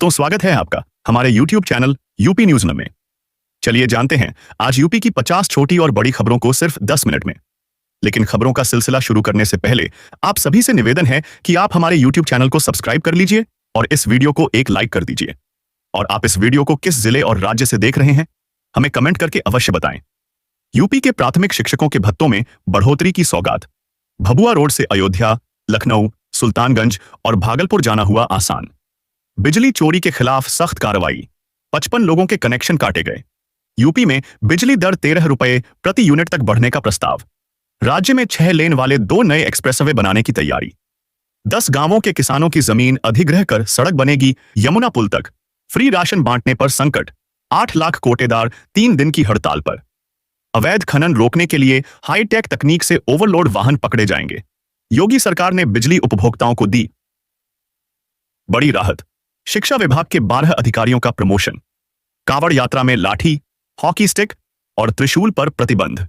तो स्वागत है आपका हमारे YouTube चैनल यूपी न्यूज में। चलिए जानते हैं आज यूपी की 50 छोटी और बड़ी खबरों को सिर्फ 10 मिनट में। लेकिन खबरों का सिलसिला शुरू करने से पहले आप सभी से निवेदन है कि आप हमारे YouTube चैनल को सब्सक्राइब कर लीजिए और इस वीडियो को एक लाइक कर दीजिए। और आप इस वीडियो को किस जिले और राज्य से देख रहे हैं हमें कमेंट करके अवश्य बताएं। यूपी के प्राथमिक शिक्षकों के भत्तों में बढ़ोतरी की सौगात। भभुआ रोड से अयोध्या, लखनऊ, सुल्तानगंज और भागलपुर जाना हुआ आसान। बिजली चोरी के खिलाफ सख्त कार्रवाई। 55 लोगों के कनेक्शन काटे गए। यूपी में बिजली दर 13 रुपए प्रति यूनिट तक बढ़ने का प्रस्ताव। राज्य में 6 लेन वाले 2 नए एक्सप्रेसवे बनाने की तैयारी। 10 गांवों के किसानों की जमीन अधिग्रह कर सड़क बनेगी यमुना पुल तक। फ्री राशन बांटने पर संकट। 8 लाख कोटेदार 3 दिन की हड़ताल पर। अवैध खनन रोकने के लिए हाईटेक तकनीक से ओवरलोड वाहन पकड़े जाएंगे। योगी सरकार ने बिजली उपभोक्ताओं को दी बड़ी राहत। शिक्षा विभाग के 12 अधिकारियों का प्रमोशन। कांवड़ यात्रा में लाठी, हॉकी स्टिक और त्रिशूल पर प्रतिबंध।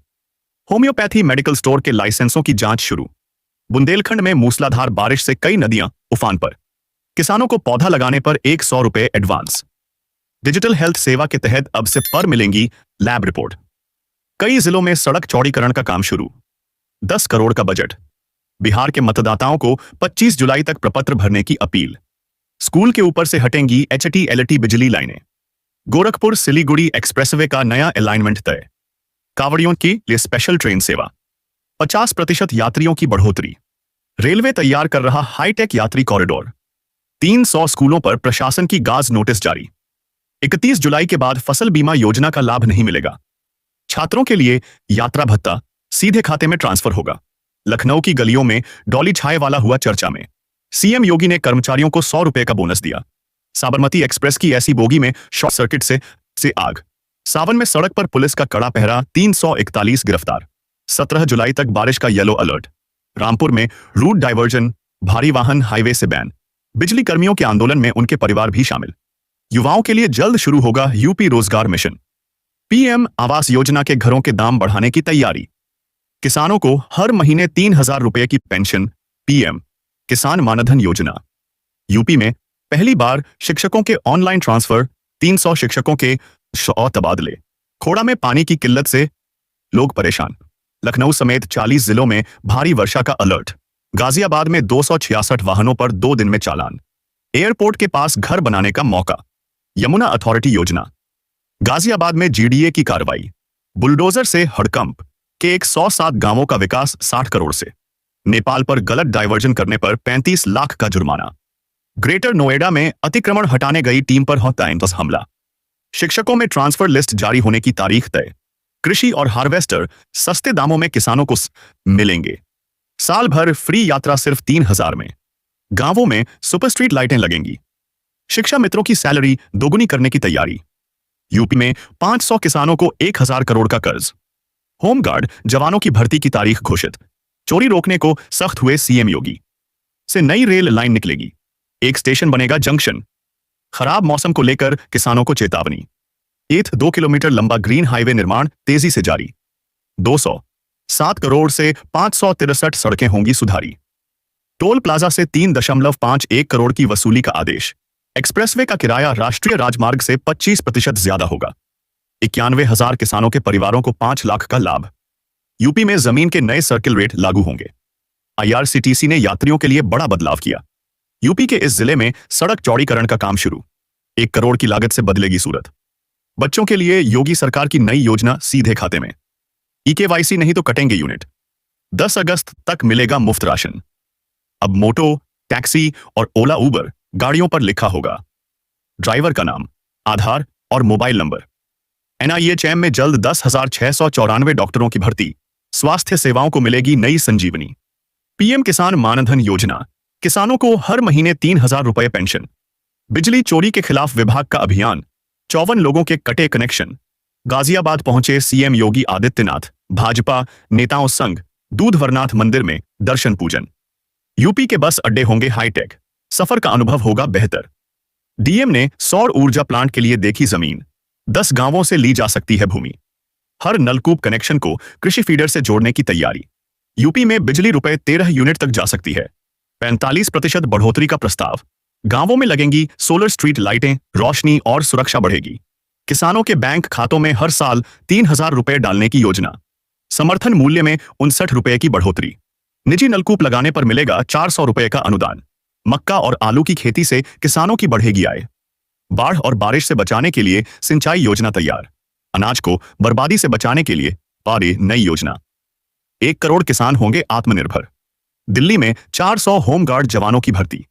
होम्योपैथी मेडिकल स्टोर के लाइसेंसों की जांच शुरू। बुंदेलखंड में मूसलाधार बारिश से कई नदियां उफान पर। किसानों को पौधा लगाने पर 100 रुपए एडवांस। डिजिटल हेल्थ सेवा के तहत अब से पर मिलेंगी लैब रिपोर्ट। कई जिलों में सड़क चौड़ीकरण का काम शुरू। 10 करोड़ का बजट। बिहार के मतदाताओं को 25 जुलाई तक प्रपत्र भरने की अपील। स्कूल के ऊपर से हटेंगी HT-LT बिजली लाइनें। गोरखपुर सिलीगुड़ी एक्सप्रेसवे का नया अलाइनमेंट तय। कांवड़ियों के लिए स्पेशल ट्रेन सेवा। 50% यात्रियों की बढ़ोतरी। रेलवे तैयार कर रहा हाईटेक यात्री कॉरिडोर। 300 स्कूलों पर प्रशासन की गाज नोटिस जारी। 31 जुलाई के बाद फसल बीमा योजना का लाभ नहीं मिलेगा। छात्रों के लिए यात्रा भत्ता सीधे खाते में ट्रांसफर होगा। लखनऊ की गलियों में डॉली छाए वाला हुआ चर्चा में। सीएम योगी ने कर्मचारियों को 100 रुपए का बोनस दिया। साबरमती एक्सप्रेस की ऐसी बोगी में शॉर्ट सर्किट से आग। सावन में सड़क पर पुलिस का कड़ा पहरा। 341 गिरफ्तार। 17 जुलाई तक बारिश का येलो अलर्ट। रामपुर में रूट डाइवर्जन, भारी वाहन हाईवे से बैन। बिजली कर्मियों के आंदोलन में उनके परिवार भी शामिल। युवाओं के लिए जल्द शुरू होगा यूपी रोजगार मिशन। पीएम आवास योजना के घरों के दाम बढ़ाने की तैयारी। किसानों को हर महीने 3000 रुपए की पेंशन। पीएम किसान मानधन योजना। यूपी में पहली बार शिक्षकों के ऑनलाइन ट्रांसफर। 300 शिक्षकों के तबादले। खोड़ा में पानी की किल्लत से लोग परेशान। लखनऊ समेत 40 जिलों में भारी वर्षा का अलर्ट। गाजियाबाद में 266 वाहनों पर 2 दिन में चालान। एयरपोर्ट के पास घर बनाने का मौका। यमुना अथॉरिटी योजना। गाजियाबाद में जीडीए की कार्रवाई। बुलडोजर से हड़कंप के 107 गांवों का विकास 60 करोड़ से। नेपाल पर गलत डाइवर्जन करने पर 35 लाख का जुर्माना। ग्रेटर नोएडा में अतिक्रमण हटाने गई टीम पर हौतायन हमला। शिक्षकों में ट्रांसफर लिस्ट जारी होने की तारीख तय। कृषि और हार्वेस्टर सस्ते दामों में किसानों को मिलेंगे। साल भर फ्री यात्रा सिर्फ 3000 में। गांवों में सुपर स्ट्रीट लाइटें लगेंगी। शिक्षा मित्रों की सैलरी दोगुनी करने की तैयारी। यूपी में 500 किसानों को 1000 करोड़ का कर्ज। होमगार्ड जवानों की भर्ती की तारीख घोषित। चोरी रोकने को सख्त हुए सीएम योगी। से नई रेल लाइन निकलेगी। एक स्टेशन बनेगा जंक्शन। खराब मौसम को लेकर किसानों को चेतावनी। 2 किलोमीटर लंबा ग्रीन हाईवे निर्माण तेजी से जारी। 207 करोड़ से 563 सड़कें होंगी सुधारी। टोल प्लाजा से 3.51 करोड़ की वसूली का आदेश। एक्सप्रेसवे का किराया राष्ट्रीय राजमार्ग से 25% ज्यादा होगा। 91,000 किसानों के परिवारों को 5 लाख का लाभ। यूपी में जमीन के नए सर्किल रेट लागू होंगे। IRCTC ने यात्रियों के लिए बड़ा बदलाव किया। यूपी के इस जिले में सड़क चौड़ीकरण का काम शुरू। 1 करोड़ की लागत से बदलेगी सूरत। बच्चों के लिए योगी सरकार की नई योजना सीधे खाते में। EKYC नहीं तो कटेंगे यूनिट। 10 अगस्त तक मिलेगा मुफ्त राशन। अब मोटो, टैक्सी और ओला उबर गाड़ियों पर लिखा होगा ड्राइवर का नाम, आधार और मोबाइल नंबर। NIHM में जल्द 10,694 डॉक्टरों की भर्ती। स्वास्थ्य सेवाओं को मिलेगी नई संजीवनी। पीएम किसान मानधन योजना। किसानों को हर महीने 3000 रुपए पेंशन। बिजली चोरी के खिलाफ विभाग का अभियान। 54 लोगों के कटे कनेक्शन। गाजियाबाद पहुंचे सीएम योगी आदित्यनाथ। भाजपा नेताओं संग दूधवरनाथ मंदिर में दर्शन पूजन। यूपी के बस अड्डे होंगे हाईटेक। सफर का अनुभव होगा बेहतर। डीएम ने सौर ऊर्जा प्लांट के लिए देखी जमीन। 10 गांवों से ली जा सकती है भूमि। हर नलकूप कनेक्शन को कृषि फीडर से जोड़ने की तैयारी। यूपी में बिजली रुपए 13 यूनिट तक जा सकती है। 45% बढ़ोतरी का प्रस्ताव। गांवों में लगेंगी सोलर स्ट्रीट लाइटें, रोशनी और सुरक्षा बढ़ेगी। किसानों के बैंक खातों में हर साल 3,000 रुपए डालने की योजना। समर्थन मूल्य में 59 रुपए की बढ़ोतरी। निजी नलकूप लगाने पर मिलेगा 400 रुपए का अनुदान। मक्का और आलू की खेती से किसानों की बढ़ेगी आय। बाढ़ और बारिश से बचाने के लिए सिंचाई योजना तैयार। अनाज को बर्बादी से बचाने के लिए और नई योजना। 1 करोड़ किसान होंगे आत्मनिर्भर। दिल्ली में 400 होमगार्ड जवानों की भर्ती।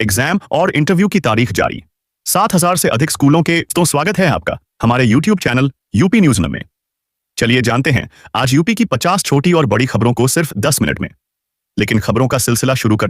एग्जाम और इंटरव्यू की तारीख जारी। 7,000 से अधिक स्कूलों के। तो स्वागत है आपका हमारे यूट्यूब चैनल यूपी न्यूज में। चलिए जानते हैं आज यूपी की 50 छोटी और बड़ी खबरों को सिर्फ 10 मिनट में। लेकिन खबरों का सिलसिला शुरू करने